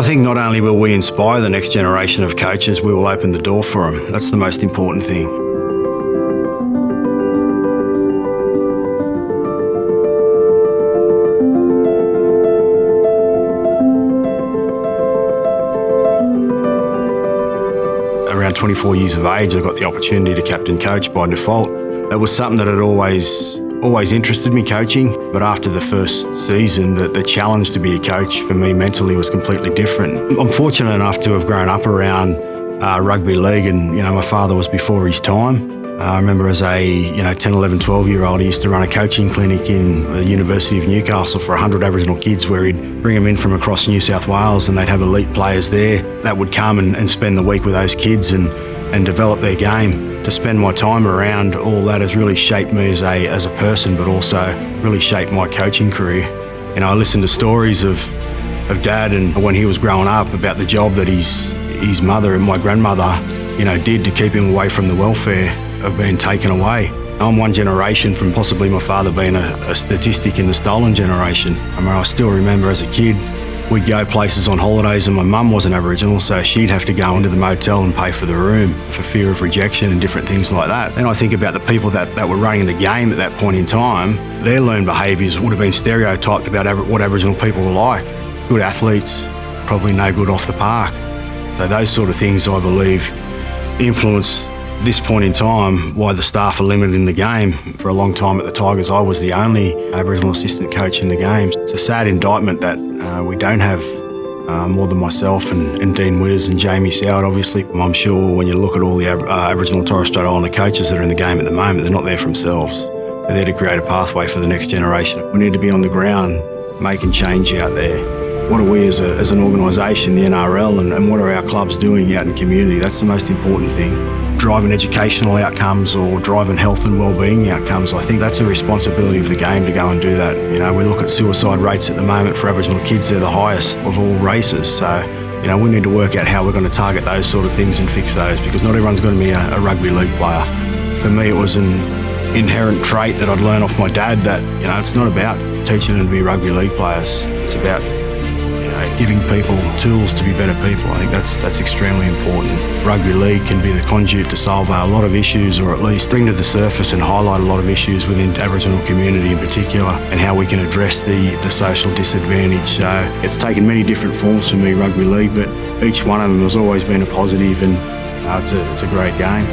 I think not only will we inspire the next generation of coaches, we will open the door for them. That's the most important thing. Around 24 years of age, I got the opportunity to captain coach by default. That was something that had always interested me, coaching, but after the first season, the challenge to be a coach for me mentally was completely different. I'm fortunate enough to have grown up around rugby league, and my father was before his time. I remember as a 10, 11, 12-year-old, he used to run a coaching clinic in the University of Newcastle for 100 Aboriginal kids, where he'd bring them in from across New South Wales, and they'd have elite players there that would come and spend the week with those kids and develop their game. To spend my time around all that has really shaped me as a person, but also really shaped my coaching career. I listened to stories of Dad and when he was growing up about the job that his mother and my grandmother, did to keep him away from the welfare of being taken away. I'm one generation from possibly my father being a statistic in the stolen generation. I still remember as a kid, we'd go places on holidays and my mum wasn't Aboriginal, so she'd have to go into the motel and pay for the room for fear of rejection and different things like that. Then I think about the people that were running the game at that point in time. Their learned behaviours would have been stereotyped about what Aboriginal people were like. Good athletes, probably no good off the park. So those sort of things, I believe, influence this point in time why the staff are limited in the game. For a long time at the Tigers, I was the only Aboriginal assistant coach in the game. It's a sad indictment that we don't have more than myself and Dean Witters and Jamie Soward, obviously. I'm sure when you look at all the Aboriginal and Torres Strait Islander coaches that are in the game at the moment, they're not there for themselves. They're there to create a pathway for the next generation. We need to be on the ground making change out there. What are we as an organisation, the NRL, and what are our clubs doing out in community? That's the most important thing. Driving educational outcomes or driving health and wellbeing outcomes, I think that's a responsibility of the game to go and do that. We look at suicide rates at the moment for Aboriginal kids, they're the highest of all races. So, we need to work out how we're going to target those sort of things and fix those, because not everyone's going to be a rugby league player. For me, it was an inherent trait that I'd learned off my dad that, it's not about teaching them to be rugby league players. It's about giving people tools to be better people. I think that's extremely important. Rugby league can be the conduit to solve a lot of issues, or at least bring to the surface and highlight a lot of issues within the Aboriginal community in particular, and how we can address the social disadvantage. So it's taken many different forms for me, rugby league, but each one of them has always been a positive, and it's a great game.